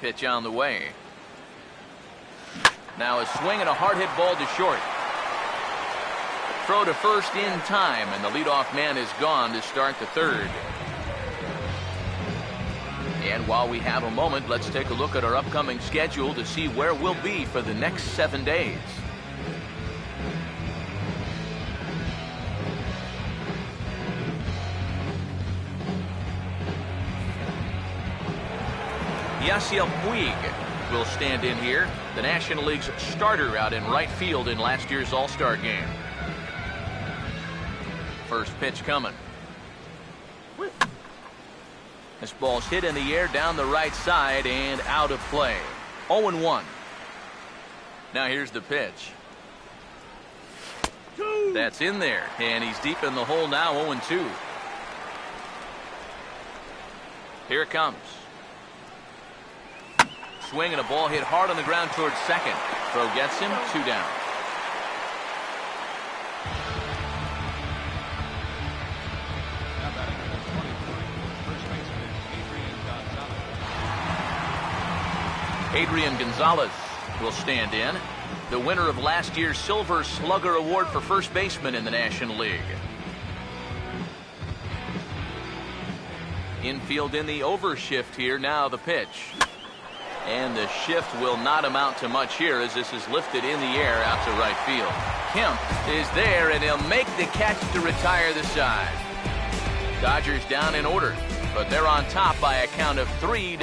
Pitch on the way. Now a swing and a hard hit ball to short. Throw to first in time, and the leadoff man is gone to start the third. And while we have a moment, let's take a look at our upcoming schedule to see where we'll be for the next 7 days. Yasiel Puig will stand in here, the National League's starter out in right field in last year's All-Star game. First pitch coming. This ball's hit in the air down the right side and out of play. 0-1. Now here's the pitch. That's in there, and he's deep in the hole now. 0-2. Here it comes. Swing and a ball hit hard on the ground towards second. Throw gets him. 2 down. Adrian Gonzalez will stand in, the winner of last year's Silver Slugger Award for first baseman in the National League. Infield in the overshift here. Now the pitch. And the shift will not amount to much here as this is lifted in the air out to right field. Kemp is there, and he'll make the catch to retire the side. Dodgers down in order, but they're on top by a count of 3-0.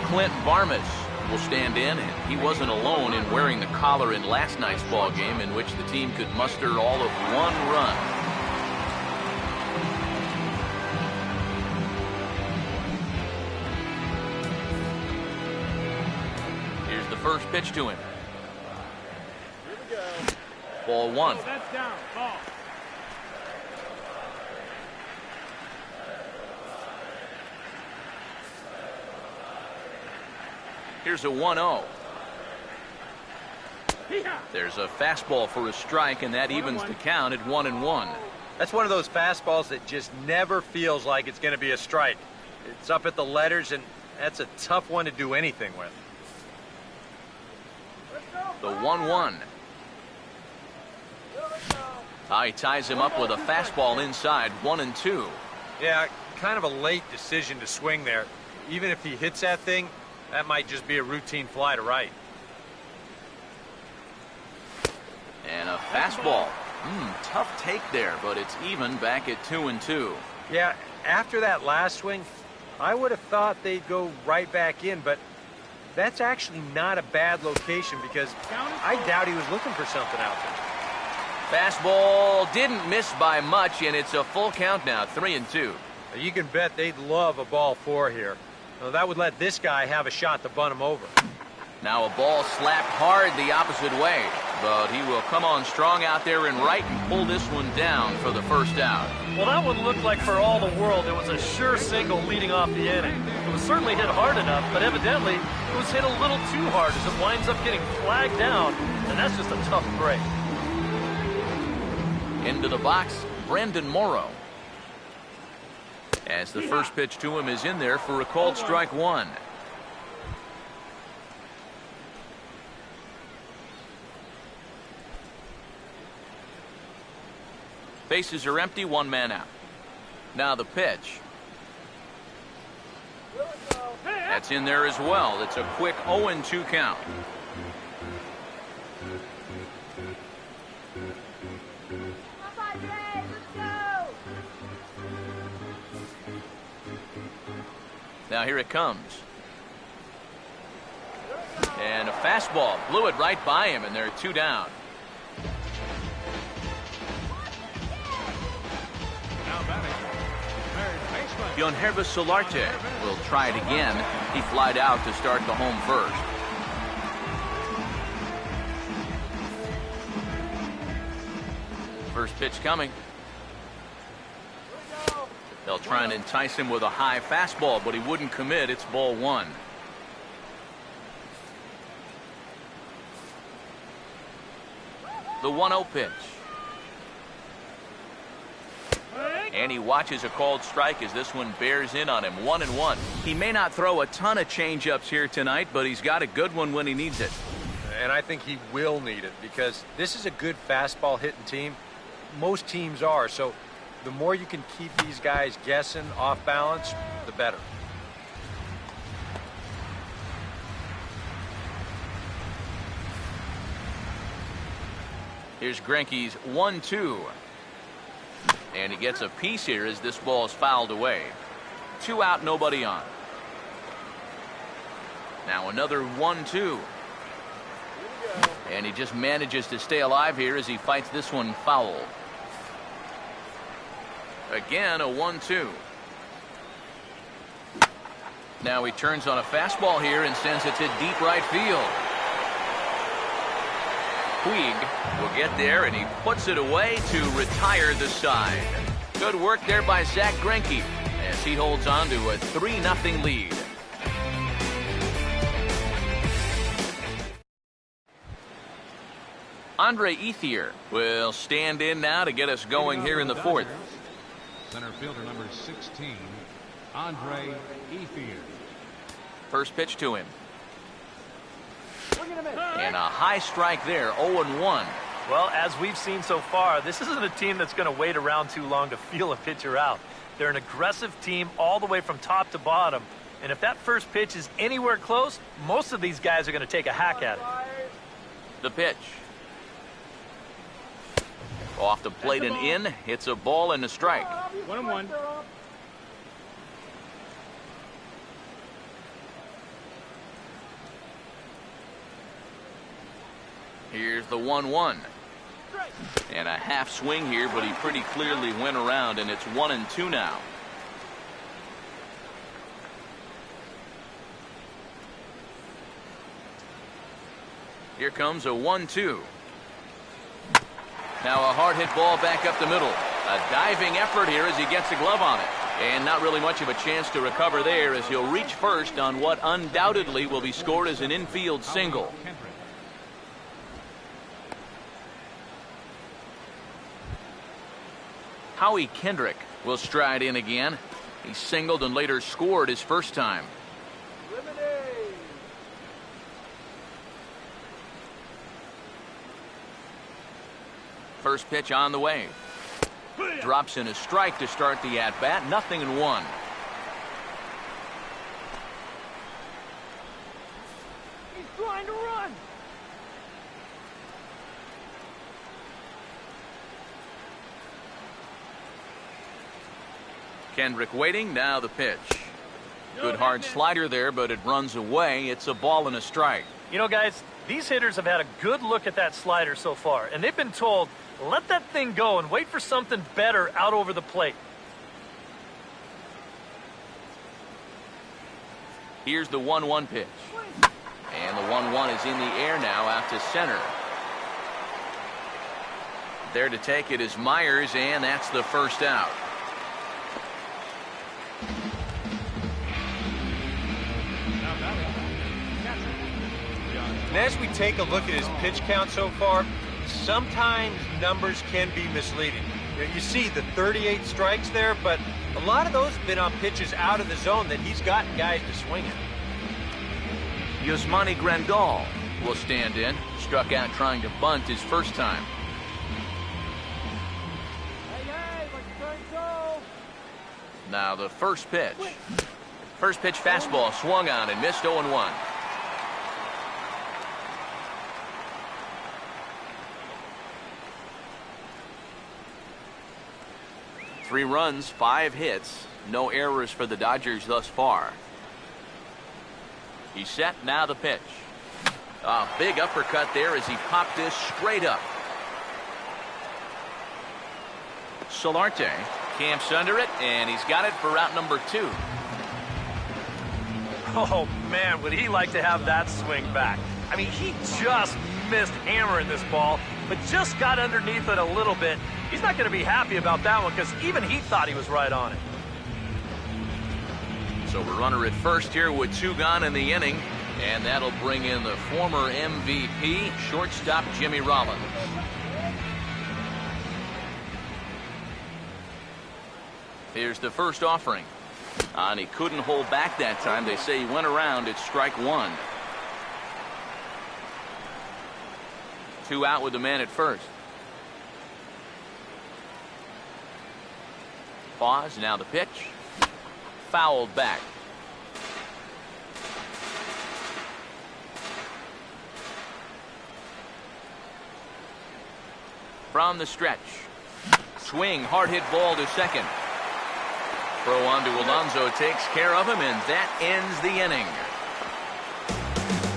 Clint Varmus will stand in, and he wasn't alone in wearing the collar in last night's ball game, in which the team could muster all of 1 run. Here's the first pitch to him. Here we go. Ball 1. That's down. Ball. Here's a 1-0. There's a fastball for a strike, and that evens the count at 1-1. That's one of those fastballs that just never feels like it's going to be a strike. It's up at the letters, and that's a tough one to do anything with. The 1-1. He ties him up with a fastball inside. 1-2. Yeah, kind of a late decision to swing there. Even if he hits that thing, that might just be a routine fly to right. And a fastball. Tough take there, but it's even back at 2-2. Yeah, after that last swing, I would have thought they'd go right back in, but that's actually not a bad location because I doubt he was looking for something out there. Fastball didn't miss by much, and it's a full count now, 3-2. You can bet they'd love a ball 4 here. Well, that would let this guy have a shot to bunt him over. Now a ball slapped hard the opposite way, but he will come on strong out there in right and pull this one down for the first out. Well, that one looked like for all the world it was a sure single leading off the inning. It was certainly hit hard enough, but evidently it was hit a little too hard as it winds up getting flagged down, and that's just a tough break. Into the box, Brandon Morrow. As the first pitch to him is in there for a called strike 1. Bases are empty, 1 man out. Now the pitch. That's in there as well. It's a quick 0-2 count. Now here it comes. And a fastball blew it right by him, and there are 2 down. Yohannes Solarte will try it again. He flied out to start the home first. First pitch coming. They'll try and entice him with a high fastball, but he wouldn't commit. It's ball 1. The 1-0 pitch. And he watches a called strike as this one bears in on him. 1-1. He may not throw a ton of changeups here tonight, but he's got a good one when he needs it. And I think he will need it because this is a good fastball hitting team. Most teams are. So the more you can keep these guys guessing off balance, the better. Here's Greinke's 1-2. And he gets a piece here as this ball is fouled away. 2 out, nobody on. Now another 1-2. And he just manages to stay alive here as he fights this one foul. Again, a 1-2. Now he turns on a fastball here and sends it to deep right field. Puig will get there, and he puts it away to retire the side. Good work there by Zack Greinke as he holds on to a 3-0 lead. Andre Ethier will stand in now to get us going here in the fourth. Center fielder number 16, Andre Ethier. First pitch to him. And a high strike there, 0-1. Well, as we've seen so far, this isn't a team that's going to wait around too long to feel a pitcher out. They're an aggressive team all the way from top to bottom. And if that first pitch is anywhere close, most of these guys are going to take a hack at it. The pitch. Off the plate and in. It's a ball and a strike. 1-1. Here's the 1-1. And a half swing here, but he pretty clearly went around, and it's 1-2 now. Here comes a 1-2. Now a hard hit ball back up the middle. A diving effort here as he gets a glove on it. And not really much of a chance to recover there as he'll reach first on what undoubtedly will be scored as an infield single. Howie Kendrick will stride in again. He singled and later scored his first time. First pitch on the way. Drops in a strike to start the at-bat. 0-1. He's trying to run. Kendrick waiting. Now the pitch. Good hard slider there, but it runs away. It's a ball and a strike. You know, guys, these hitters have had a good look at that slider so far, and they've been told, let that thing go and wait for something better out over the plate. Here's the 1-1 pitch. And the 1-1 is in the air now out to center. There to take it is Myers, and that's the first out. And as we take a look at his pitch count so far, sometimes numbers can be misleading. You see the 38 strikes there, but a lot of those have been on pitches out of the zone that he's gotten guys to swing at. Yasmani Grandal will stand in. Struck out trying to bunt his first time. Now the first pitch. First pitch fastball swung on and missed. 0-1. Three runs, 5 hits, no errors for the Dodgers thus far. He's set. Now the pitch. A big uppercut there as he popped this straight up. Solarte camps under it, and he's got it for route number 2. Oh, man, would he like to have that swing back. I mean, he just missed hammering this ball, but just got underneath it a little bit. He's not going to be happy about that one because even he thought he was right on it. So we're runner at first here with 2 gone in the inning, and that'll bring in the former MVP, shortstop Jimmy Rollins. Here's the first offering. And he couldn't hold back that time. They say he went around. It's strike one. 2 out with the man at first. Pause. Now the pitch. Fouled back. From the stretch. Swing. Hard hit ball to second. Throw on to Alonso takes care of him, and that ends the inning.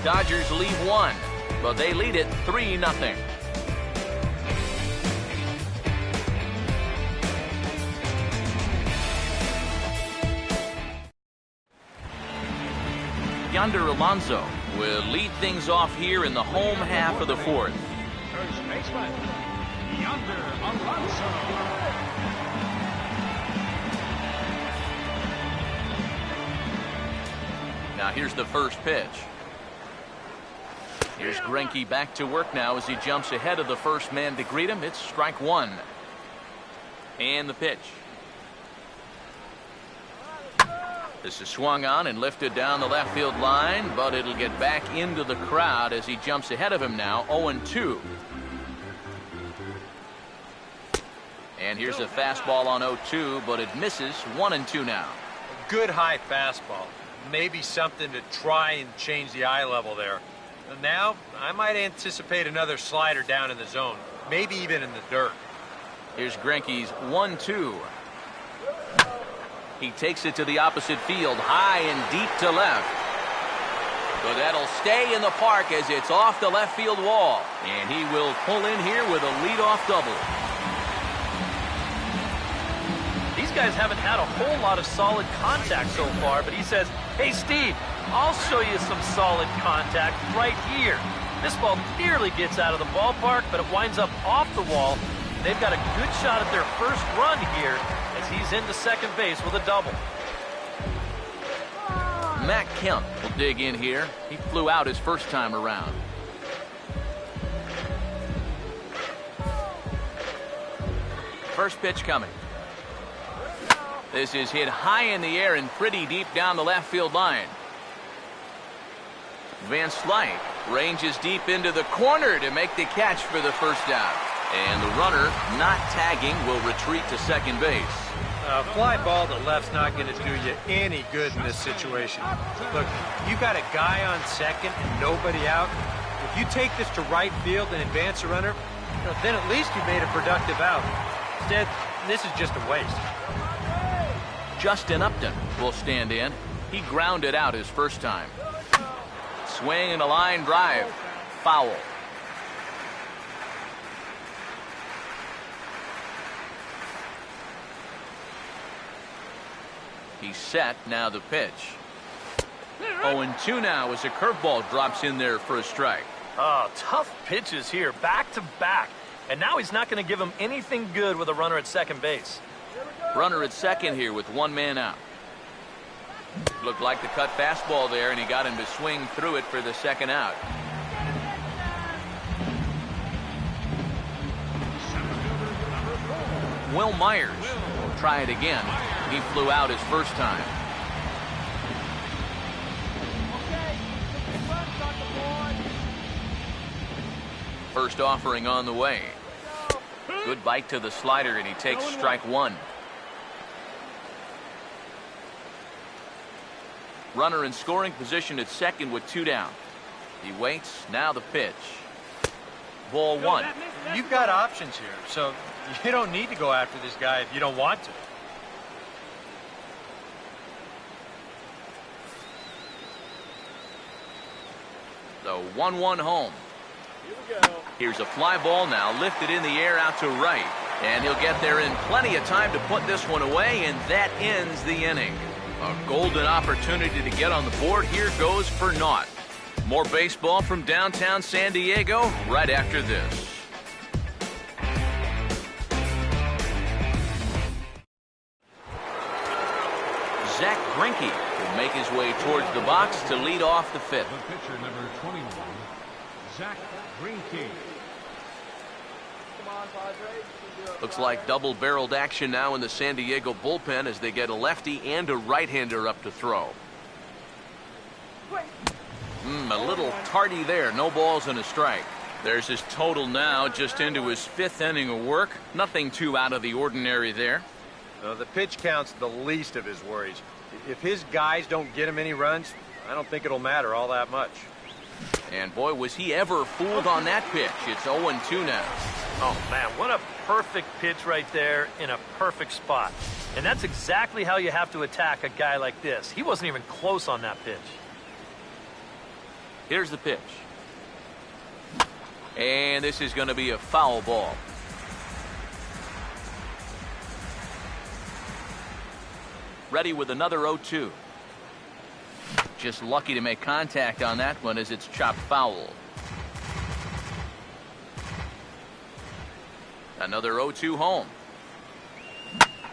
Dodgers lead 1, but they lead it 3-0. Yonder Alonso will lead things off here in the home half of the fourth. First baseman, Yonder Alonso. Now here's the first pitch. Here's Greinke back to work now as he jumps ahead of the first man to greet him. It's strike one. And the pitch. This is swung on and lifted down the left field line, but it'll get back into the crowd as he jumps ahead of him now, 0-2. And here's a fastball on 0-2, but it misses, 1-2 now. Good high fastball. Maybe something to try and change the eye level there. Now, I might anticipate another slider down in the zone, maybe even in the dirt. Here's Greinke's 1-2. He takes it to the opposite field, high and deep to left. But that'll stay in the park as it's off the left field wall. And he will pull in here with a leadoff double. These guys haven't had a whole lot of solid contact so far, but he says, hey, Steve, I'll show you some solid contact right here. This ball nearly gets out of the ballpark, but it winds up off the wall. They've got a good shot at their first run here as he's into second base with a double. Matt Kemp will dig in here. He flew out his first time around. First pitch coming. This is hit high in the air and pretty deep down the left field line. Van Slyke ranges deep into the corner to make the catch for the first out. And the runner, not tagging, will retreat to second base. A fly ball to left's not going to do you any good in this situation. Look, you got a guy on second and nobody out. If you take this to right field and advance a runner, then at least you made a productive out. Instead, this is just a waste. Justin Upton will stand in. He grounded out his first time. Swing and a line drive. Foul. He's set. Now the pitch. 0-2 now as a curveball drops in there for a strike. Oh, tough pitches here, back to back. And now he's not going to give him anything good with a runner at second base. Runner at second here with one man out. Looked like the cut fastball there, and he got him to swing through it for the second out. Will Myers will try it again. He flew out his first time. First offering on the way. Good bite to the slider, and he takes strike one. Runner in scoring position at second with two down. He waits. Now the pitch. Ball one. You've got options here, so you don't need to go after this guy if you don't want to. The 1-1 home. Here's a fly ball now lifted in the air out to right. And he'll get there in plenty of time to put this one away, and that ends the inning. A golden opportunity to get on the board here goes for naught. More baseball from downtown San Diego right after this. Zach Greinke will make his way towards the box to lead off the fifth. The pitcher, number 21, Zach Greinke. Looks like double-barreled action now in the San Diego bullpen as they get a lefty and a right-hander up to throw. A little tardy there. No balls and a strike. There's his total now, just into his 5th inning of work. Nothing too out of the ordinary there. The pitch count's the least of his worries. If his guys don't get him any runs, I don't think it'll matter all that much. And boy, was he ever fooled on that pitch. It's 0-2 now. Oh, man, what a perfect pitch right there in a perfect spot. And that's exactly how you have to attack a guy like this. He wasn't even close on that pitch. Here's the pitch. And this is going to be a foul ball. Ready with another 0-2. Just lucky to make contact on that one as it's chopped foul. Another 0-2 home.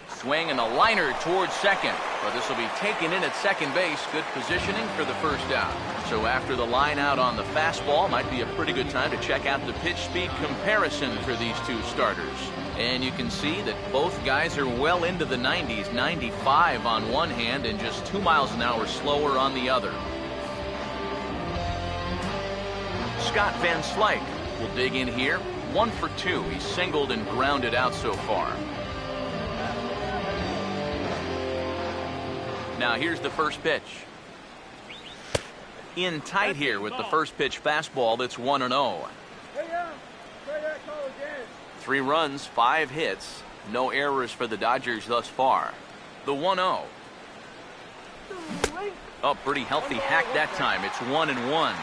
Swing and a liner towards second. But this will be taken in at second base. Good positioning for the first out. So after the line out on the fastball, might be a pretty good time to check out the pitch speed comparison for these two starters. And you can see that both guys are well into the 90s, 95 on one hand and just 2 miles an hour slower on the other. Scott Van Slyke will dig in here. 1 for 2. He's singled and grounded out so far. Now here's the first pitch. In tight here with the first pitch fastball that's 1-0. 3 runs, 5 hits, no errors for the Dodgers thus far. The 1-0. Oh, pretty healthy hack that time. It's 1-1.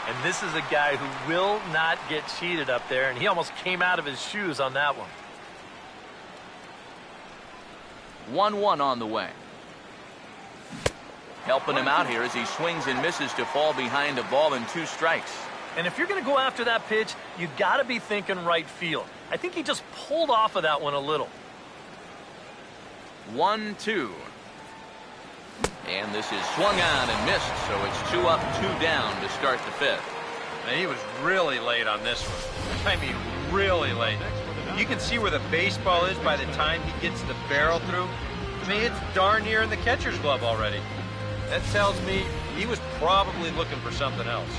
And this is a guy who will not get cheated up there, and he almost came out of his shoes on that one. 1-1 on the way. Helping him out here as he swings and misses to fall behind a ball and 2 strikes. And if you're going to go after that pitch, you got to be thinking right field. I think he just pulled off of that one a little. 1-2. And this is swung on and missed, so it's 2 up, 2 down to start the 5th. And he was really late on this one. I mean, really late. You can see where the baseball is by the time he gets the barrel through. I mean, it's darn near in the catcher's glove already. That tells me he was probably looking for something else.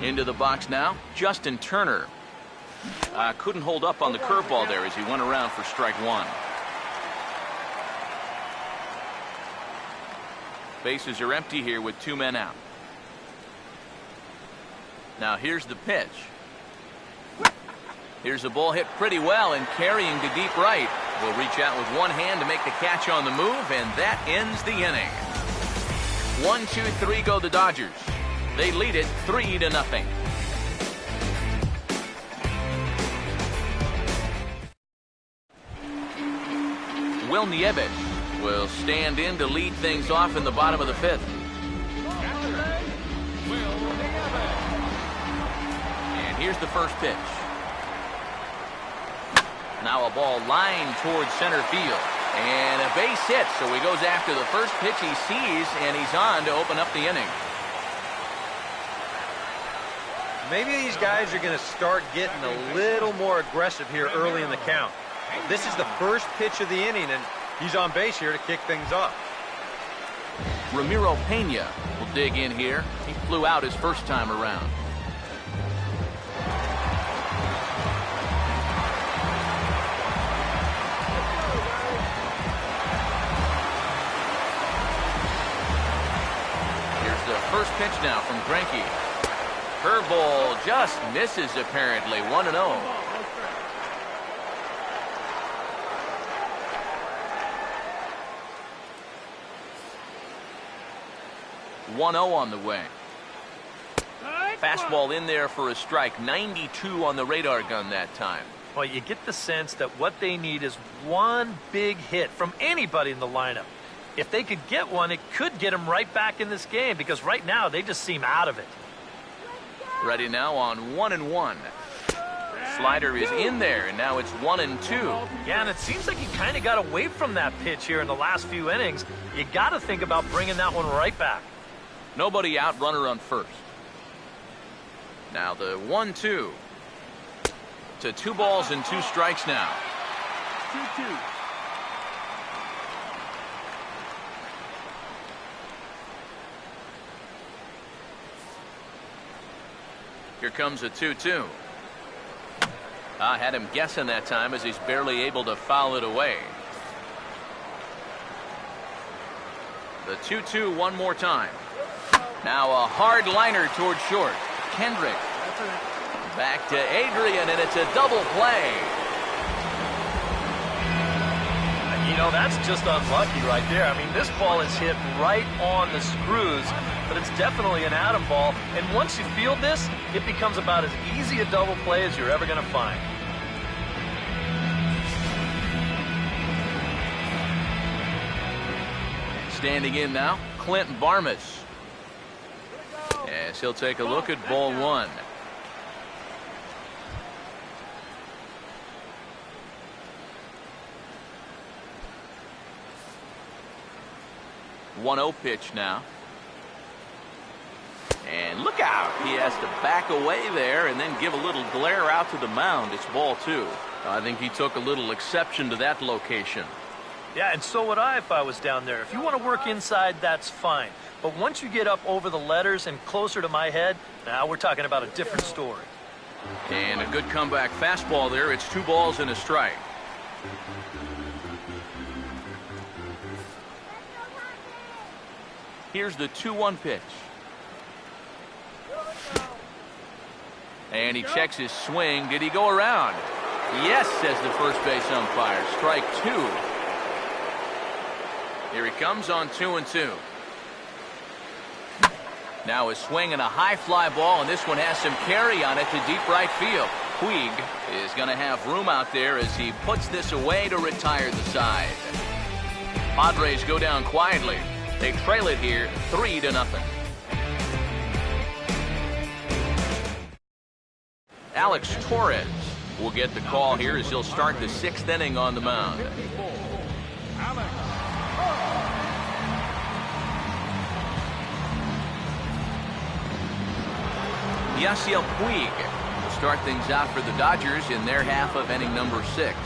Into the box now, Justin Turner. Couldn't hold up on the curveball there as he went around for strike 1. Bases are empty here with 2 men out. Now here's the pitch. Here's a ball hit pretty well and carrying to deep right. Will reach out with one hand to make the catch on the move, and that ends the inning. 1, 2, 3 go the Dodgers. They lead it 3-0. Will Nieves will stand in to lead things off in the bottom of the 5th. And here's the first pitch. Now a ball lined towards center field. And a base hit, so he goes after the first pitch he sees, and he's on to open up the inning. Maybe these guys are going to start getting a little more aggressive here early in the count. This is the first pitch of the inning, and he's on base here to kick things off. Ramiro Pena will dig in here. He flew out his first time around. Here's the first pitch now from Greinke. Curveball just misses apparently. 1-0. 1-0 on the way. Fastball in there for a strike. 92 on the radar gun that time. Well, you get the sense that what they need is one big hit from anybody in the lineup. If they could get one, it could get them right back in this game, because right now they just seem out of it. Ready now on 1-1. Slider is in there, and now it's 1-2. Yeah, and it seems like he kind of got away from that pitch here in the last few innings. You got to think about bringing that one right back. Nobody out, runner on first. Now the 1-2. to 2 balls and 2 strikes now. 2-2. Here comes a 2-2. I had him guessing that time as he's barely able to foul it away. The 2-2 one more time. Now a hard liner toward short. Kendrick. Back to Adrian, and it's a double play. You know, that's just unlucky right there. I mean, this ball is hit right on the screws, but it's definitely an atom ball. And once you field this, it becomes about as easy a double play as you're ever going to find. Standing in now, Clint Barmes. As he'll take a look at ball 1. 1-0 pitch now. And look out. He has to back away there and then give a little glare out to the mound. It's ball 2. I think he took a little exception to that location. Yeah, and so would I if I was down there. If you want to work inside, that's fine. But once you get up over the letters and closer to my head, now we're talking about a different story. And a good comeback fastball there. It's 2 balls and a strike. Here's the 2-1 pitch. And he checks his swing. Did he go around? Yes, says the first base umpire. Strike 2. Here he comes on 2-2. Now a swing and a high fly ball, and this one has some carry on it to deep right field. Puig is going to have room out there as he puts this away to retire the side. Padres go down quietly. They trail it here 3-0. Alex Torres will get the call here as he'll start the 6th inning on the mound. Yasiel Puig will start things out for the Dodgers in their half of inning number 6.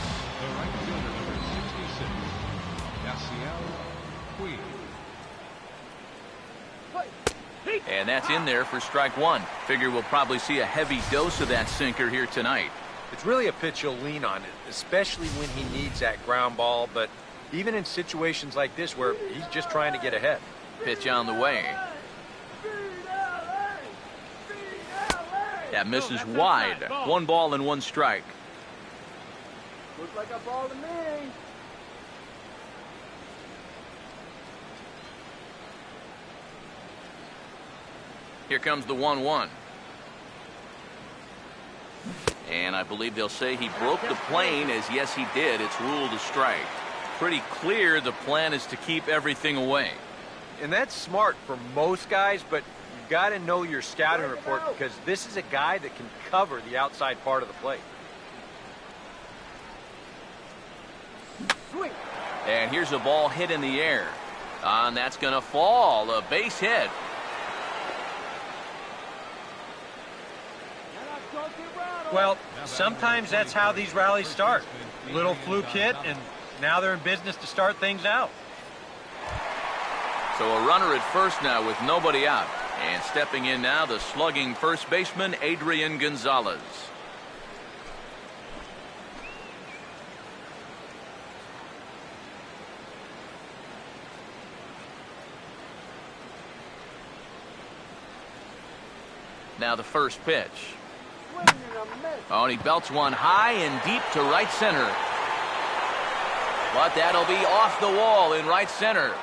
And that's in there for strike 1. Figure we'll probably see a heavy dose of that sinker here tonight. It's really a pitch you'll lean on it, especially when he needs that ground ball, but even in situations like this where he's just trying to get ahead. Pitch on the way. That misses wide. 1 ball and 1 strike. Looks like a ball to me. Here comes the 1-1. And I believe they'll say he broke the plane, as yes he did. It's ruled a strike. Pretty clear the plan is to keep everything away. And that's smart for most guys, but you've got to know your scouting report because this is a guy that can cover the outside part of the plate. Swing. And here's a ball hit in the air. And that's going to fall. A base hit. Well, sometimes that's how these rallies start. Little fluke hit, and now they're in business to start things out. So a runner at first now with nobody out. And stepping in now, the slugging first baseman, Adrian Gonzalez. Now the first pitch. Oh, and he belts one high and deep to right center. But that'll be off the wall in right center.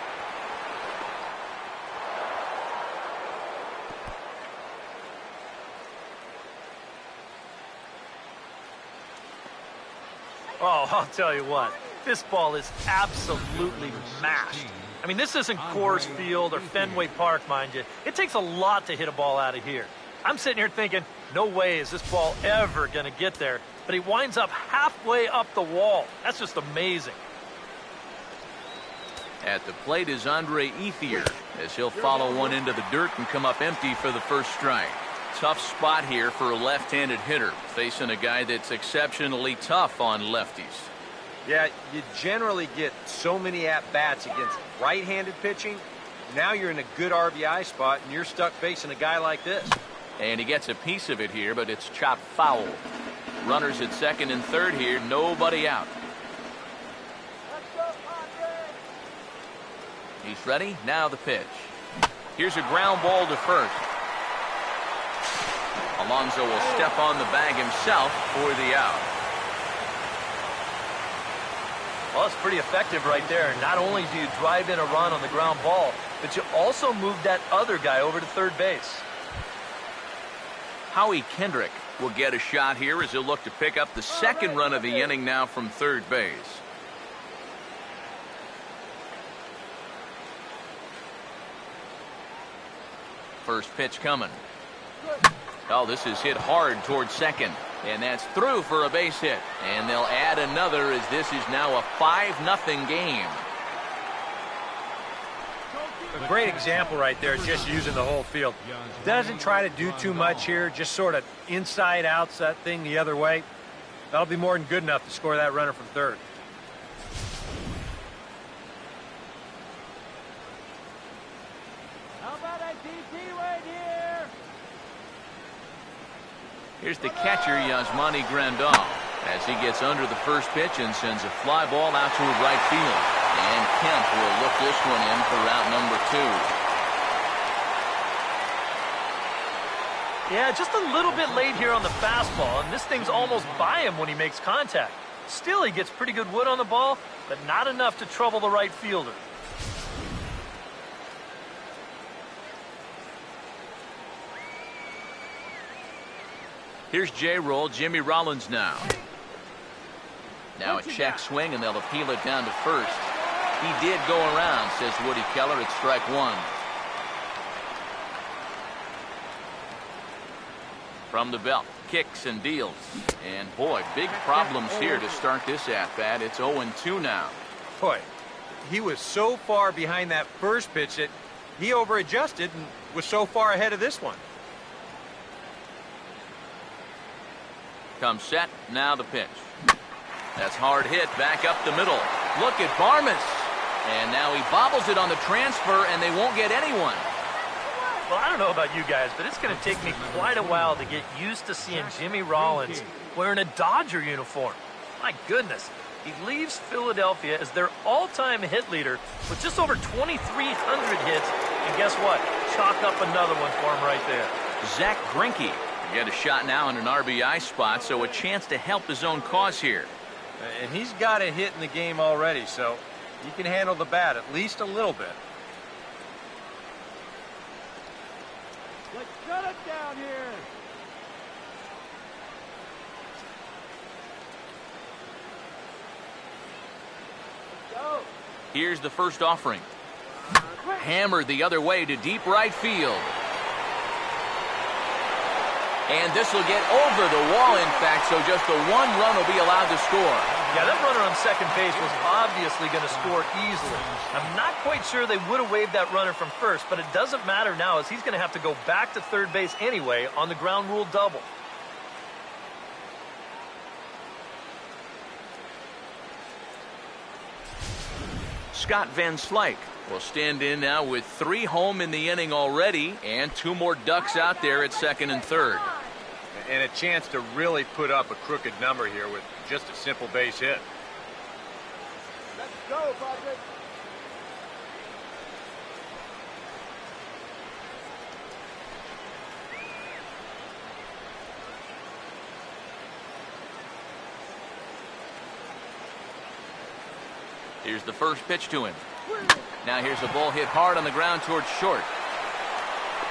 Oh, I'll tell you what. This ball is absolutely mashed. I mean, this isn't Coors Field or Fenway Park, mind you. It takes a lot to hit a ball out of here. I'm sitting here thinking, no way is this ball ever going to get there. But he winds up halfway up the wall. That's just amazing. At the plate is Andre Ethier as he'll follow one into the dirt and come up empty for the first strike. Tough spot here for a left-handed hitter, facing a guy that's exceptionally tough on lefties. Yeah, you generally get so many at-bats against right-handed pitching. Now you're in a good RBI spot, and you're stuck facing a guy like this. And he gets a piece of it here, but it's chopped foul. Runners at second and third here, nobody out. He's ready, now the pitch. Here's a ground ball to first. Alonso will step on the bag himself for the out. Well, it's pretty effective right there. Not only do you drive in a run on the ground ball, but you also move that other guy over to third base. Howie Kendrick will get a shot here as he'll look to pick up the second run of the inning now from third base. First pitch coming. Oh, this is hit hard towards second, and that's through for a base hit. And they'll add another as this is now a 5-0 game. A great example right there, just using the whole field. Doesn't try to do too much here, just sort of inside outs that thing the other way. That'll be more than good enough to score that runner from third. How about a DT right here? Here's the catcher, Yasmani Grandal, as he gets under the first pitch and sends a fly ball out to right field. And Kemp will look this one in for route number 2. Yeah, just a little bit late here on the fastball, and this thing's almost by him when he makes contact. Still, he gets pretty good wood on the ball, but not enough to trouble the right fielder. Here's J-Roll, Jimmy Rollins now. Now a check swing, and they'll appeal it down to first. He did go around, says Woody Keller. It's strike one. From the belt, kicks and deals. And boy, big problems here to start this at-bat. It's 0-2 now. Boy, he was so far behind that first pitch that he over-adjusted and was so far ahead of this one. Comes set, now the pitch. That's hard hit back up the middle. Look at Barmes. And now he bobbles it on the transfer, and they won't get anyone. Well, I don't know about you guys, but it's going to take me quite a while to get used to seeing Jimmy Rollins wearing a Dodger uniform. My goodness. He leaves Philadelphia as their all-time hit leader with just over 2,300 hits. And guess what? Chalk up another one for him right there. Zach Greinke get a shot now in an RBI spot, so a chance to help his own cause here. And he's got a hit in the game already, so he can handle the bat at least a little bit. Let's shut it down here. Let's go. Here's the first offering. Hammered the other way to deep right field. And this will get over the wall, in fact, so just the one run will be allowed to score. Yeah, that runner on second base was obviously going to score easily. I'm not quite sure they would have waved that runner from first, but it doesn't matter now as he's going to have to go back to third base anyway on the ground rule double. Scott Van Slyke will stand in now with 3 home in the inning already and 2 more ducks out there at second and third. And a chance to really put up a crooked number here with just a simple base hit. Let's go, Padre. Here's the first pitch to him. Now here's a ball hit hard on the ground towards short.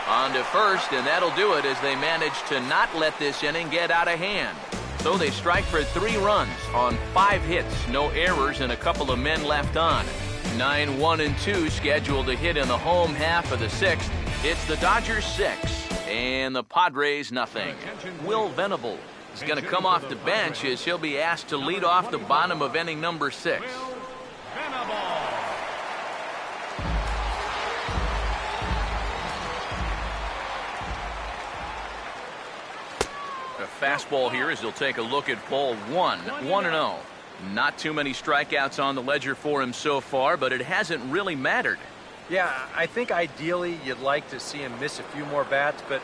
On to first, and that'll do it as they manage to not let this inning get out of hand. So they strike for 3 runs on 5 hits, no errors, and a couple of men left on. 9, 1, and 2 scheduled to hit in the home half of the 6th. It's the Dodgers 6 and the Padres nothing. Will Venable is going to come off the bench as he'll be asked to lead off the bottom of inning number 6. A fastball here as he'll take a look at ball one. 1-0. Not too many strikeouts on the ledger for him so far, but it hasn't really mattered. Yeah, I think ideally you'd like to see him miss a few more bats, but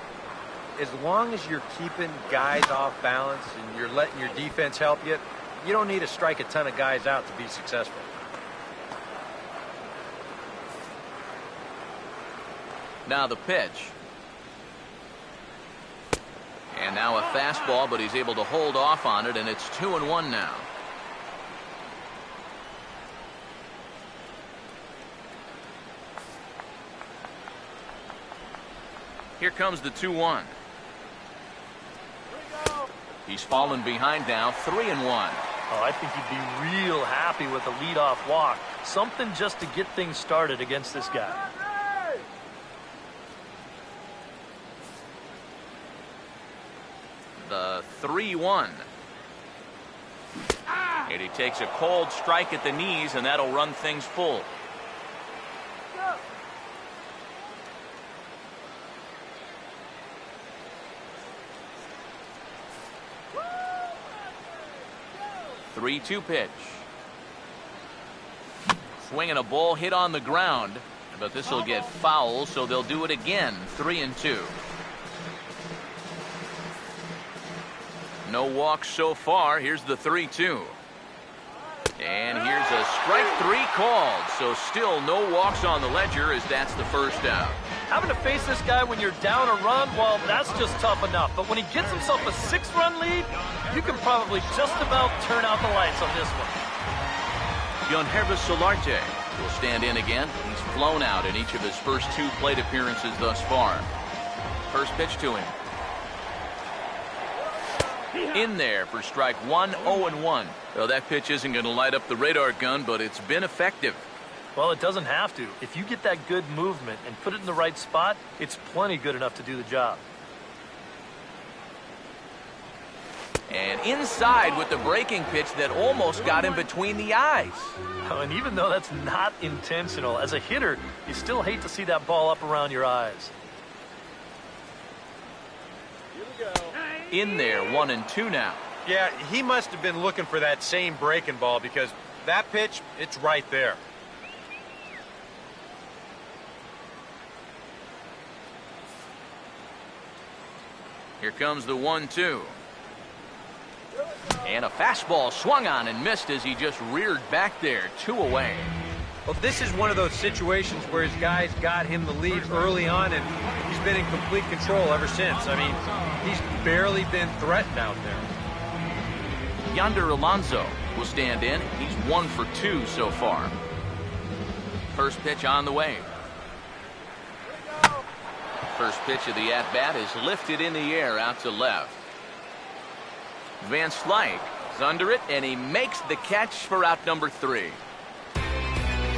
as long as you're keeping guys off balance and you're letting your defense help you, you don't need to strike a ton of guys out to be successful. Now the pitch. And now a fastball, but he's able to hold off on it, and it's 2-1 now. Here comes the 2-1. He's fallen behind now, 3-1. Oh, I think he'd be real happy with a leadoff walk. Something just to get things started against this guy. The 3-1. And he takes a cold strike at the knees, and that'll run things full. The 3-2 pitch. Swinging a ball hit on the ground, but this will get foul, so they'll do it again. 3-2. No walks so far. Here's the 3-2. And here's a strike three called. So still no walks on the ledger as that's the first out. Having to face this guy when you're down a run, well, that's just tough enough. But when he gets himself a 6-run lead, you can probably just about turn out the lights on this one. Yangervis Solarte will stand in again. He's flown out in each of his first 2 plate appearances thus far. First pitch to him. In there for strike 1, 0-1. Well, that pitch isn't going to light up the radar gun, but it's been effective. Well, it doesn't have to. If you get that good movement and put it in the right spot, it's plenty good enough to do the job. And inside with the breaking pitch that almost got him between the eyes. Oh, and even though that's not intentional, as a hitter, you still hate to see that ball up around your eyes. In there, 1-2 now. Yeah, he must have been looking for that same breaking ball because that pitch, it's right there. Here comes the 1-2. And a fastball swung on and missed as he just reared back there. 2 away. Well, this is one of those situations where his guys got him the lead early on, and he's been in complete control ever since. I mean, he's barely been threatened out there. Yonder Alonso will stand in. He's 1 for 2 so far. First pitch on the way. First pitch of the at-bat is lifted in the air out to left. Van Slyke is under it, and he makes the catch for out number 3.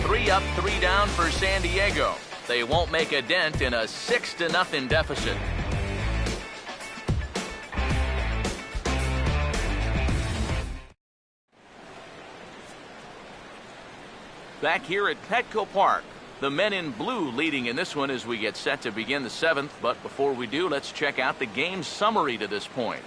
3 up, 3 down for San Diego. They won't make a dent in a 6-0 deficit. Back here at Petco Park, the men in blue leading in this one as we get set to begin the 7th. But before we do, let's check out the game summary to this point.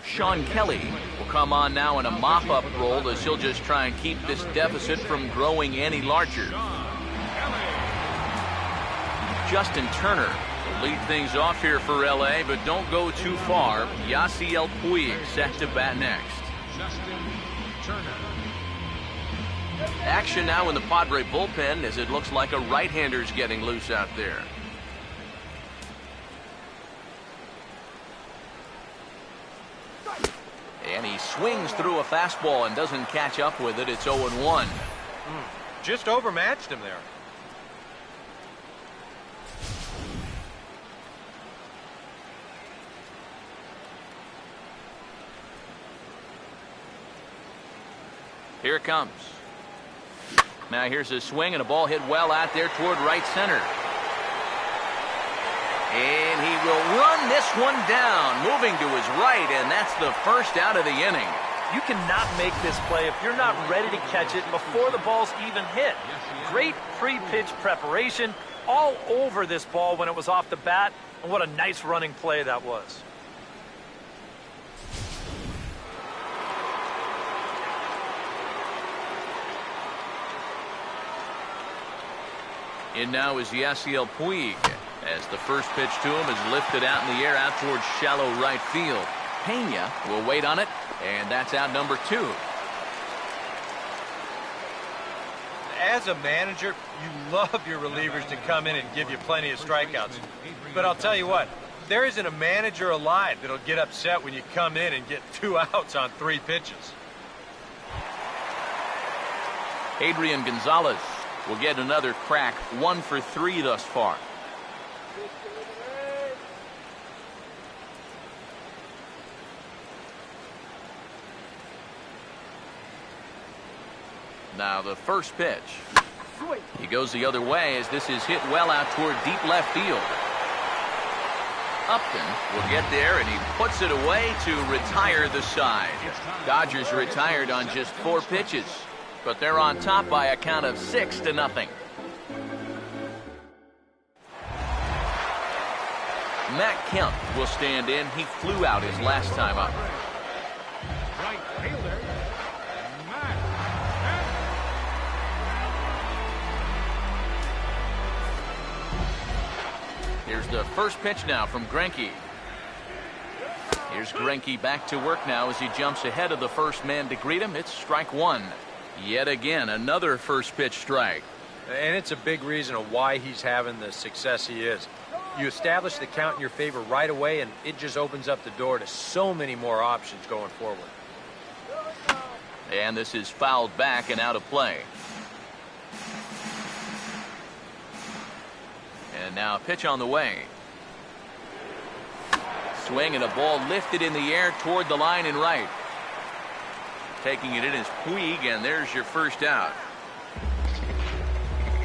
Sean Kelly will come on now in a mop-up role as he'll just try and keep this deficit from growing any larger. Justin Turner will lead things off here for LA, but don't go too far. Yasiel Puig set to bat next. Justin Turner. Action now in the Padre bullpen as it looks like a right-hander's getting loose out there. And he swings through a fastball and doesn't catch up with it. It's 0-1. Just overmatched him there. Here it comes. Now here's a swing and a ball hit well out there toward right center. And he will run this one down, moving to his right, and that's the first out of the inning. You cannot make this play if you're not ready to catch it before the ball's even hit. Great pre-pitch preparation, all over this ball when it was off the bat. And what a nice running play that was. In now is Yasiel Puig, as the first pitch to him is lifted out in the air out towards shallow right field. Pena will wait on it, and that's out number 2. As a manager, you love your relievers to come in and give you plenty of strikeouts. But I'll tell you what, there isn't a manager alive that'll get upset when you come in and get 2 outs on 3 pitches. Adrian Gonzalez will get another crack, 1 for 3 thus far. Now the first pitch. He goes the other way as this is hit well out toward deep left field. Upton will get there, and he puts it away to retire the side. Dodgers retired on just 4 pitches, but they're on top by a count of 6-0. Matt Kemp will stand in. He flew out his last time up. Right fielder, Matt Kemp. Here's the first pitch now from Greinke. Here's Greinke back to work now as he jumps ahead of the first man to greet him. It's strike 1. Yet again, another first pitch strike. And it's a big reason of why he's having the success he is. You establish the count in your favor right away, and it just opens up the door to so many more options going forward. And this is fouled back and out of play. And now a pitch on the way. Swing and a ball lifted in the air toward the line and right. Taking it in is Puig, and there's your first out.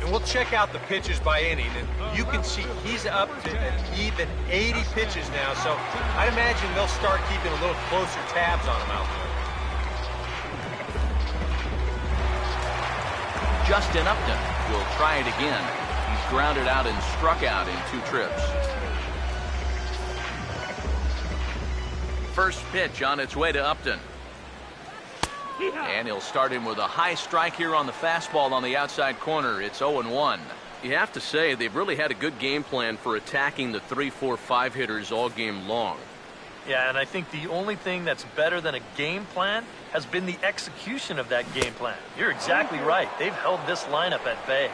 And we'll check out the pitches by inning, and you can see he's up to an even 80 pitches now, so I'd imagine they'll start keeping a little closer tabs on him out there. Justin Upton will try it again. He's grounded out and struck out in 2 trips. First pitch on its way to Upton. And he'll start him with a high strike here on the fastball on the outside corner. It's 0-1. You have to say they've really had a good game plan for attacking the 3, 4, 5 hitters all game long. Yeah, and I think the only thing that's better than a game plan has been the execution of that game plan. You're exactly right. They've held this lineup at bay.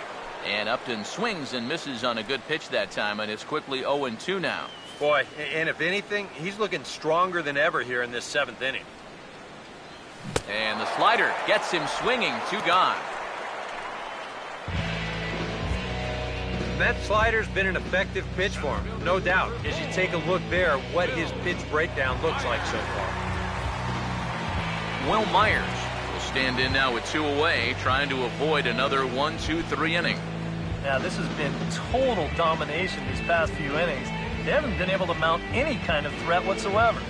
And Upton swings and misses on a good pitch that time, and it's quickly 0-2 now. Boy, and if anything, he's looking stronger than ever here in this 7th inning. And the slider gets him swinging. 2 gone. That slider's been an effective pitch for him, no doubt. As you take a look there, what his pitch breakdown looks like so far. Will Myers will stand in now with 2 away, trying to avoid another 1, 2, 3 inning. Now, this has been total domination these past few innings. They haven't been able to mount any kind of threat whatsoever.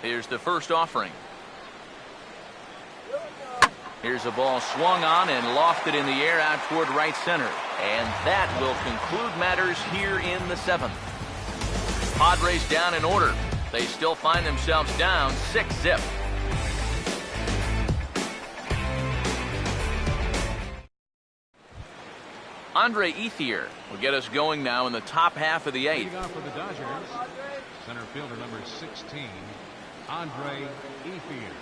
Here's the first offering. Here's a ball swung on and lofted in the air out toward right center. And that will conclude matters here in the 7th. Padres down in order. They still find themselves down 6-0. Andre Ethier will get us going now in the top half of the 8th. Leading off for the Dodgers, center fielder number 16, Andre Ethier.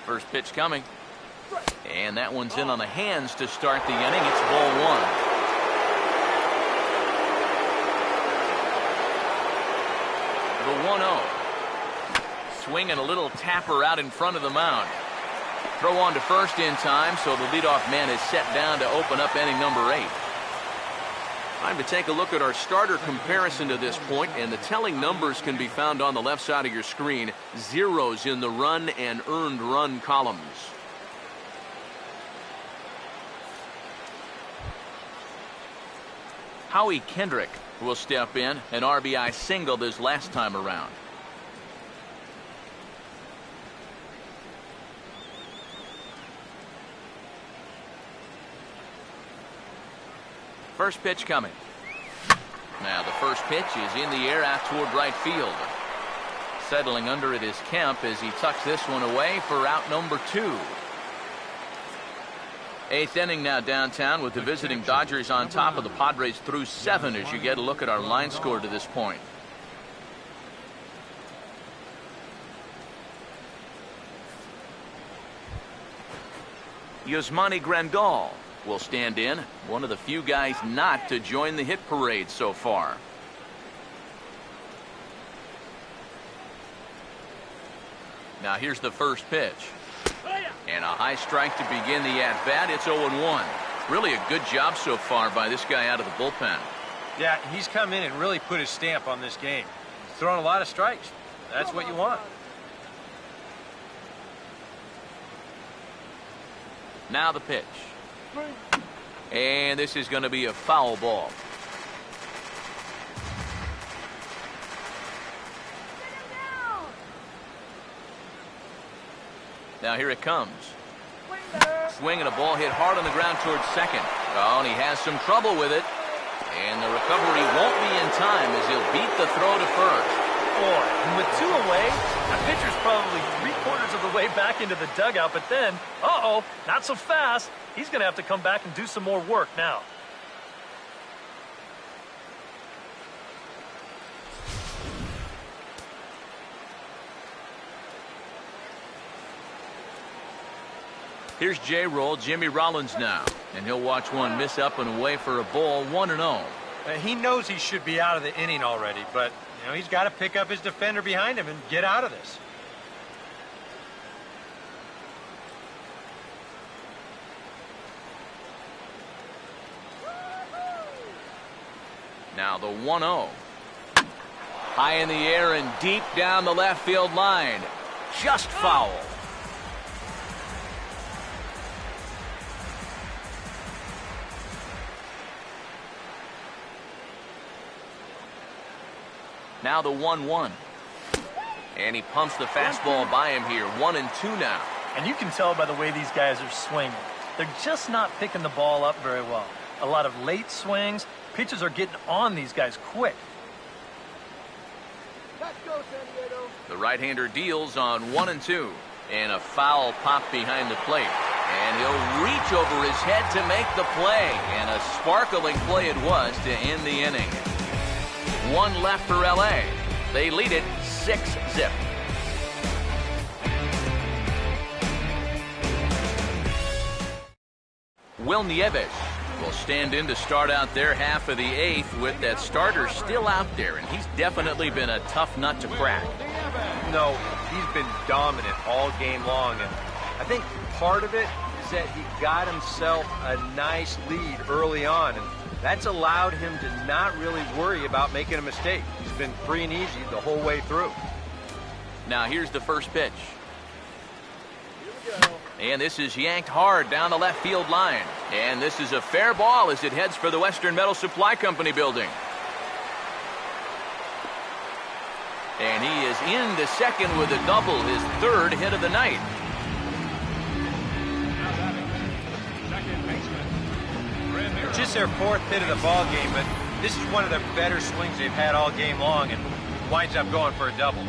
First pitch coming. And that one's in on the hands to start the inning. It's ball 1. The 1-0. Swing and a little tapper out in front of the mound. Throw on to first in time, so the leadoff man is set down to open up inning number 8. Time to take a look at our starter comparison to this point, and the telling numbers can be found on the left side of your screen. Zeros in the run and earned run columns. Howie Kendrick will step in. An RBI single this last time around. First pitch coming. Now the first pitch is in the air out toward right field. Settling under it is Kemp as he tucks this one away for out number 2. 8th inning now downtown with the visiting Dodgers on top of the Padres through 7 as you get a look at our line score to this point. Yasmani Grandal will stand in, one of the few guys not to join the hit parade so far. Now here's the first pitch. And a high strike to begin the at-bat. It's 0-1. Really a good job so far by this guy out of the bullpen. Yeah, he's come in and really put his stamp on this game. He's thrown a lot of strikes. That's what you want. Now the pitch. And this is going to be a foul ball. Now here it comes. Swing and a ball hit hard on the ground towards second. Oh, and he has some trouble with it. And the recovery won't be in time as he'll beat the throw to first. Boy, and with 2 away, that pitcher's probably 3/4 of the way back into the dugout. But then, not so fast. He's going to have to come back and do some more work now. Here's J-Roll, Jimmy Rollins now. And he'll watch one miss up and away for a ball, 1-0. He knows he should be out of the inning already, but he's got to pick up his defender behind him and get out of this. Now the 1-0. High in the air and deep down the left field line. Just foul. Now the 1-1. And he pumps the fastball by him here. 1-2 now. And you can tell by the way these guys are swinging. They're just not picking the ball up very well. A lot of late swings. Pitchers are getting on these guys quick. Let's go, San Diego. The right-hander deals on 1-2. And a foul pop behind the plate. And he'll reach over his head to make the play. And a sparkling play it was to end the inning. 1 left for LA. They lead it 6-0. Will Nieves will stand in to start out their half of the 8th with that starter still out there, and he's definitely been a tough nut to crack. No, he's been dominant all game long, and I think part of it is that he got himself a nice lead early on, and that's allowed him to not really worry about making a mistake. He's been free and easy the whole way through. Now here's the first pitch. And this is yanked hard down the left field line. And this is a fair ball as it heads for the Western Metal Supply Company building. And he is into second with a double, his 3rd hit of the night. Just their 4th hit of the ball game, but this is one of their better swings they've had all game long, and winds up going for a double.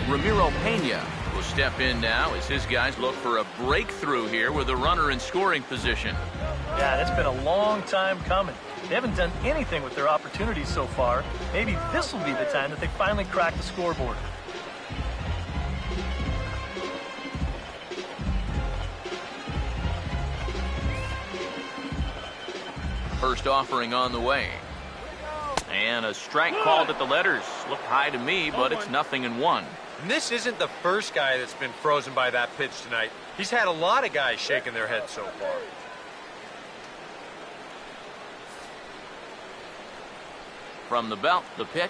Ramiro Pena will step in now as his guys look for a breakthrough here with a runner in scoring position. Yeah, it's been a long time coming. They haven't done anything with their opportunities so far. Maybe this will be the time that they finally crack the scoreboard. First offering on the way. And a strike called at the letters. Looked high to me, but it's 0-1. And this isn't the first guy that's been frozen by that pitch tonight. He's had a lot of guys shaking their heads so far. From the belt, the pitch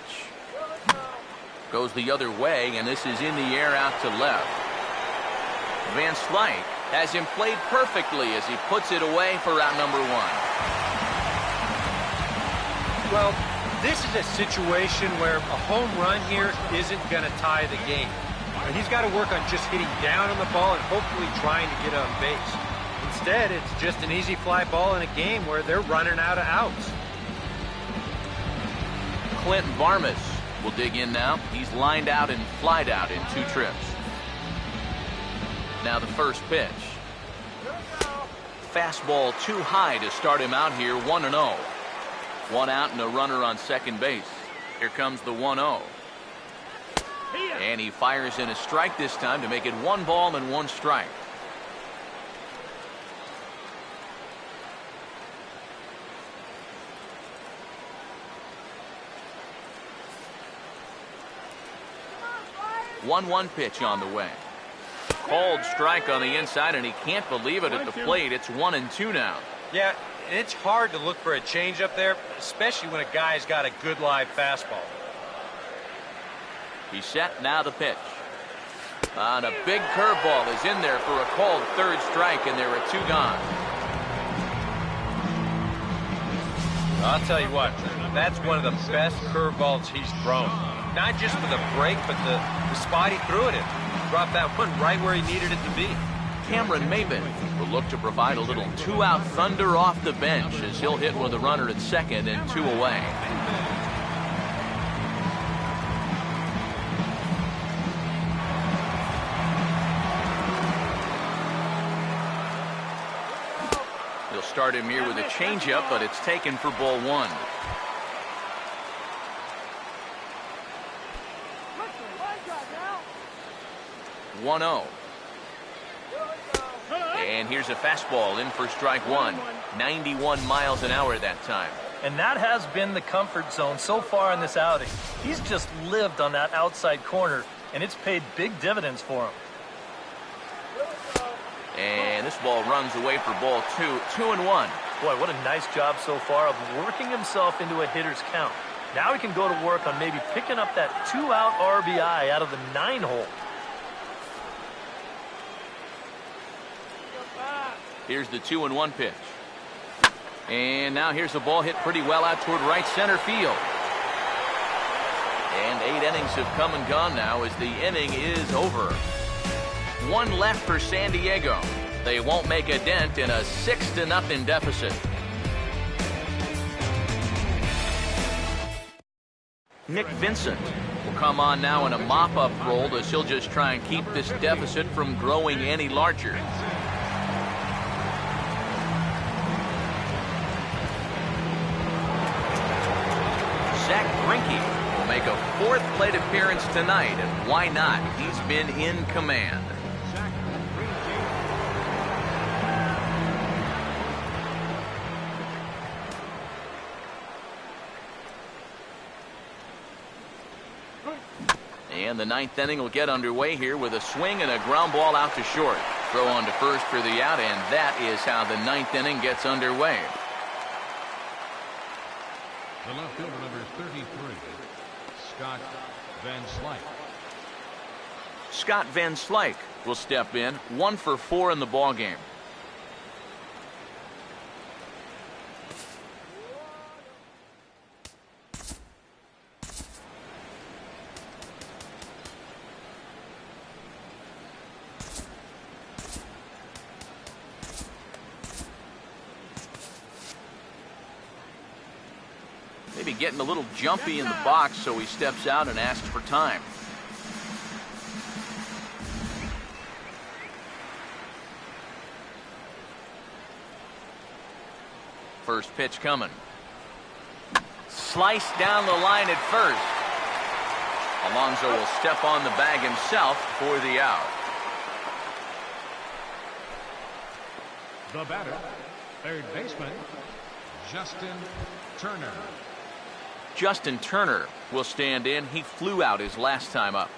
goes the other way, and this is in the air out to left. Van Slyke has him played perfectly as he puts it away for out number one. Well, this is a situation where a home run here isn't going to tie the game. He's got to work on just hitting down on the ball and hopefully trying to get on base. Instead, it's just an easy fly ball in a game where they're running out of outs. Clint Varmus will dig in now. He's lined out and flied out in 2 trips. Now the first pitch. Fastball too high to start him out here, 1-0. 1 out and a runner on second base. Here comes the 1-0. And he fires in a strike this time to make it 1 ball and 1 strike. One 1 pitch on the way. Called strike on the inside, and he can't believe it at the plate. It's 1-2 now. Yeah, it's hard to look for a changeup there, especially when a guy's got a good live fastball. He's set, now the pitch. And a big curveball is in there for a called 3rd strike, and there are 2 gone. I'll tell you what, that's one of the best curveballs he's thrown. Not just for the break, but the spot he threw it in. Dropped that one right where he needed it to be. Cameron Maybin will look to provide a little 2-out thunder off the bench as he'll hit with a runner at second and 2 away. He'll start him here with a changeup, but it's taken for ball 1. 1-0. And here's a fastball in for strike 1. 91 miles an hour at that time. And that has been the comfort zone so far in this outing. He's just lived on that outside corner, and it's paid big dividends for him. And this ball runs away for ball 2. 2-1. Boy, what a nice job so far of working himself into a hitter's count. Now he can go to work on maybe picking up that 2-out RBI out of the 9-hole. Here's the 2-1 pitch. And now here's a ball hit pretty well out toward right center field. And 8 innings have come and gone now as the inning is over. 1 left for San Diego. They won't make a dent in a 6-0 deficit. Nick Vincent will come on now in a mop-up role as he'll just try and keep this deficit from growing any larger. Zach Greinke will make a 4th plate appearance tonight, and why not? He's been in command. And the 9th inning will get underway here with a swing and a ground ball out to short. Throw on to first for the out, and that is how the 9th inning gets underway. The left fielder, number 33, Scott Van Slyke. Scott Van Slyke will step in, 1 for 4 in the ballgame. Maybe getting a little jumpy in the box, so he steps out and asks for time. First pitch coming. Sliced down the line at first. Alonso will step on the bag himself for the out. The batter, third baseman, Justin Turner. Justin Turner will stand in. He flew out his last time up.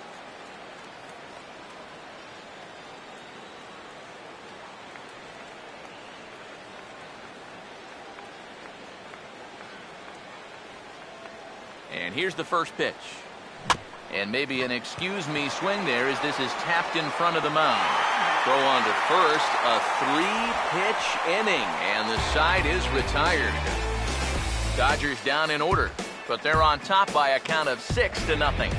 And here's the first pitch. And maybe an excuse me swing there as this is tapped in front of the mound. Throw on to first, a 3-pitch inning, and the side is retired. Dodgers down in order, but they're on top by a count of 6-0.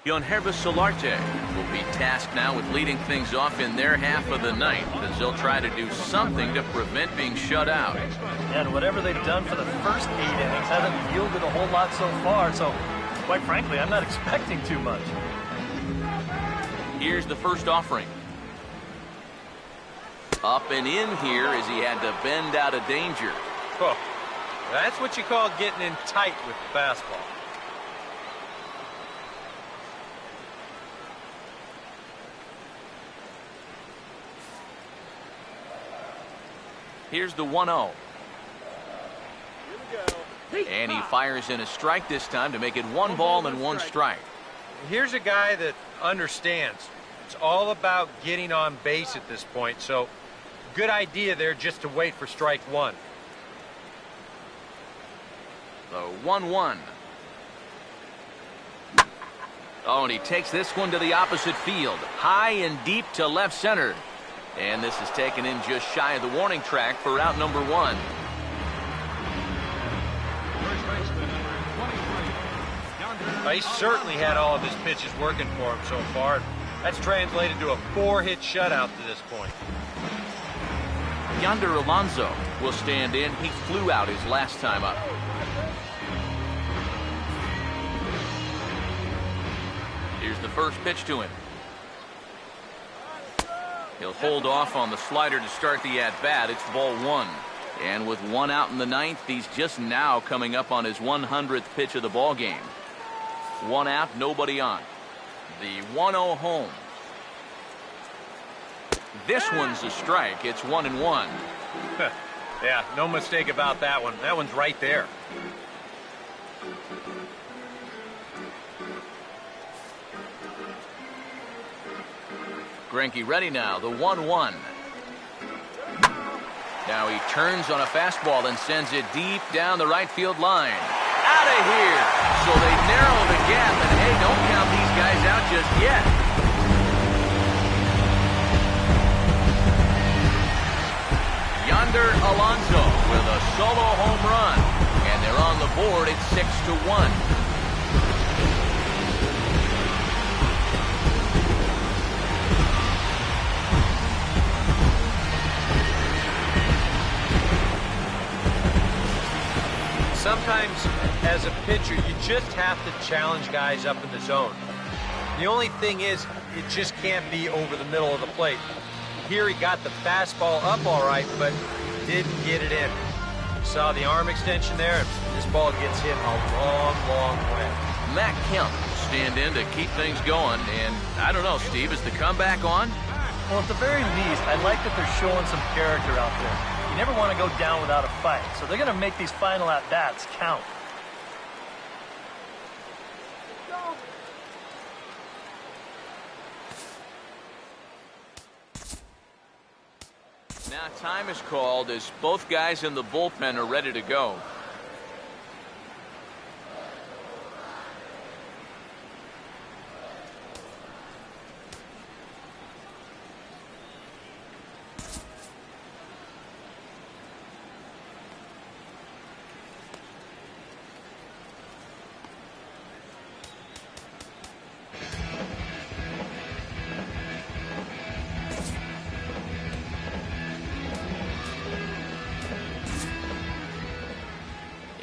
Yangervis Solarte will be tasked now with leading things off in their half of the ninth, as they'll try to do something to prevent being shut out. And whatever they've done for the first 8 innings hasn't yielded a whole lot so far, so quite frankly, I'm not expecting too much. Here's the first offering. Up and in here as he had to bend out of danger. Oh, that's what you call getting in tight with the fastball. Here's the 1-0. And he fires in a strike this time to make it 1 ball and 1 strike. Here's a guy that understands. It's all about getting on base at this point, so good idea there just to wait for strike 1. The 1-1. Oh, and he takes this one to the opposite field. High and deep to left center. And this is taken in just shy of the warning track for out number 1. First baseman, number 23. He certainly had all of his pitches working for him so far. That's translated to a 4-hit shutout to this point. Yonder Alonso will stand in. He flew out his last time up. Here's the first pitch to him. He'll hold off on the slider to start the at-bat. It's ball 1. And with 1 out in the ninth, he's just now coming up on his 100th pitch of the ball game. 1 out, nobody on. The 1-0 home. This one's a strike. It's 1-1. Yeah, no mistake about that one. That one's right there. Greinke ready now, the 1-1. Now he turns on a fastball and sends it deep down the right field line. Out of here! So they narrow the gap, and hey, don't count these guys out just yet. Yonder Alonso with a solo home run, and they're on the board at 6-1. Sometimes, as a pitcher, you just have to challenge guys up in the zone. The only thing is, it just can't be over the middle of the plate. Here he got the fastball up all right, but didn't get it in. You saw the arm extension there, and this ball gets hit a long, long way. Matt Kemp will stand in to keep things going, and I don't know, Steve, is the comeback on? Well, at the very least, I like that they're showing some character out there. You never want to go down without a fight, so they're going to make these final at-bats count. Now time is called as both guys in the bullpen are ready to go.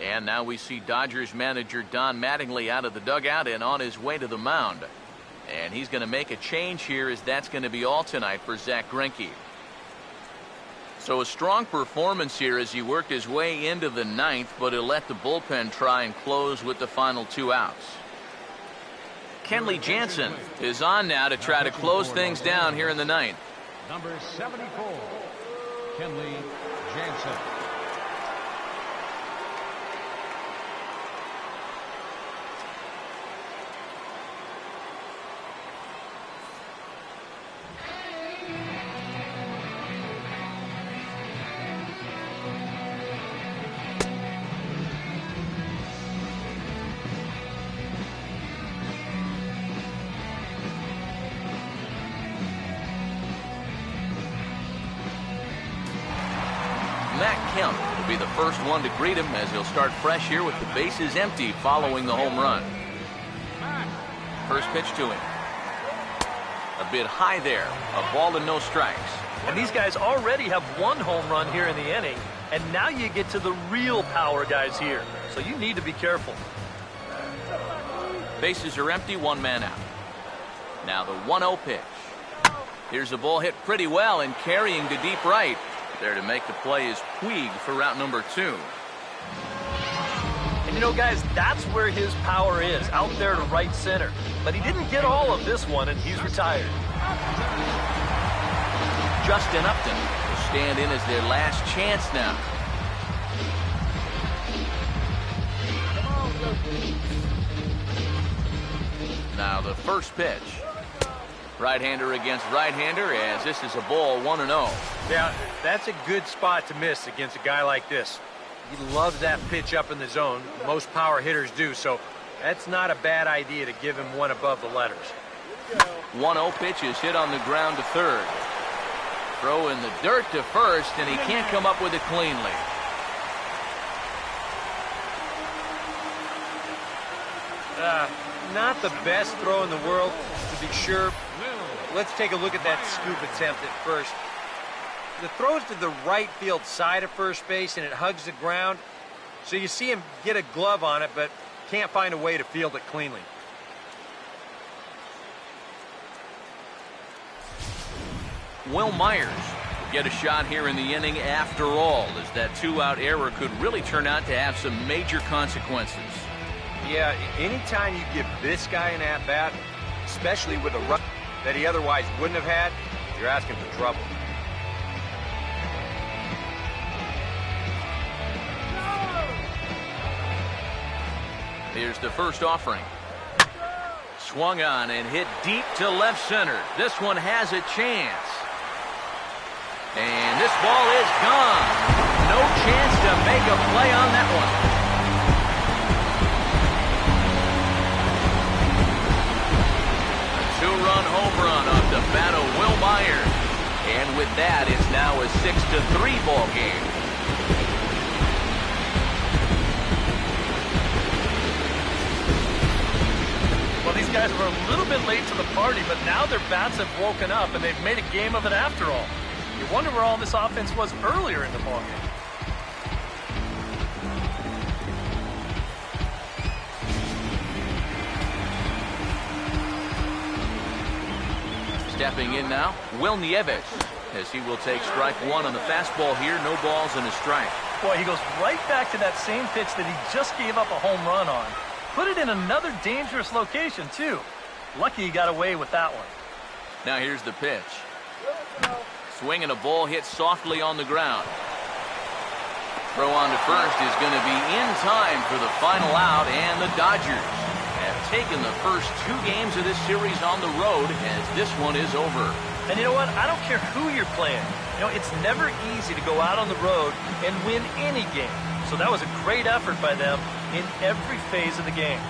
And now we see Dodgers manager Don Mattingly out of the dugout and on his way to the mound. And he's going to make a change here, as that's going to be all tonight for Zack Greinke. So a strong performance here as he worked his way into the ninth, but he'll let the bullpen try and close with the final 2 outs. Kenley Jansen is on now to try to close things down here in the ninth. Number 74, Kenley Jansen. Matt Kemp will be the first one to greet him as he'll start fresh here with the bases empty following the home run. First pitch to him. A bit high there. A ball and no strikes. And these guys already have one home run here in the inning, and now you get to the real power guys here. So you need to be careful. Bases are empty, one man out. Now the 1-0 pitch. Here's the ball hit pretty well and carrying to deep right. There to make the play is Puig for route number 2. And you know, guys, that's where his power is, out there to right center. But he didn't get all of this one, and he's retired. Justin Upton will stand in as their last chance now. Now the first pitch. Right-hander against right-hander as this is a ball 1-0. Yeah, that's a good spot to miss against a guy like this. He loves that pitch up in the zone. Most power hitters do, so that's not a bad idea to give him one above the letters. 1-0 pitch is hit on the ground to third. Throw in the dirt to first, and he can't come up with it cleanly. Not the best throw in the world, to be sure. Let's take a look at that scoop attempt at first. The throw's to the right field side of first base, and it hugs the ground. So you see him get a glove on it, but can't find a way to field it cleanly. Will Myers will get a shot here in the inning after all, as that 2-out error could really turn out to have some major consequences. Yeah, anytime you give this guy an at-bat, especially with a run that he otherwise wouldn't have had, you're asking for trouble. Here's the first offering. Swung on and hit deep to left center. This one has a chance. And this ball is gone. No chance to make a play on that one. Two-run home run off the bat of Will Myers. And with that, it's now a 6-3 ball game. Well, these guys were a little bit late to the party, but now their bats have woken up, and they've made a game of it after all. You wonder where all this offense was earlier in the ballgame. Stepping in now, Will Nieves, as he will take strike one on the fastball here. No balls and a strike. Boy, he goes right back to that same pitch that he just gave up a home run on. Put it in another dangerous location, too. Lucky he got away with that one. Now here's the pitch. Swing and a ball hit softly on the ground. Throw on to first is going to be in time for the final out, and the Dodgers have taken the first 2 games of this series on the road as this one is over. And you know what? I don't care who you're playing. You know, it's never easy to go out on the road and win any game. So that was a great effort by them in every phase of the game.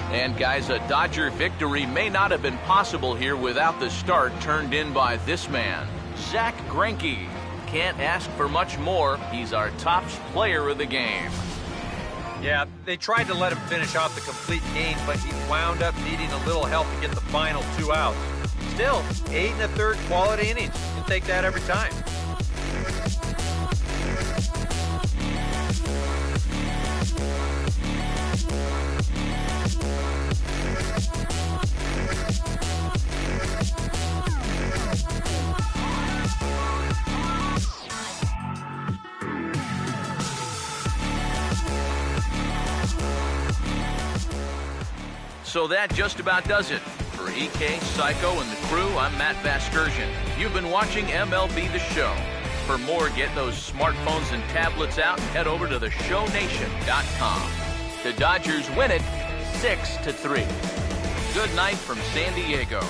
And guys, a Dodger victory may not have been possible here without the start turned in by this man, Zack Greinke. Can't ask for much more. He's our top player of the game. Yeah, they tried to let him finish off the complete game, but he wound up needing a little help to get the final 2 outs. Still, 8 1/3 quality innings. You'll take that every time. So that just about does it. For EK, Psycho, and the crew, I'm Matt Vasgersian. You've been watching MLB The Show. For more, get those smartphones and tablets out and head over to theshownation.com. The Dodgers win it 6-3. Good night from San Diego.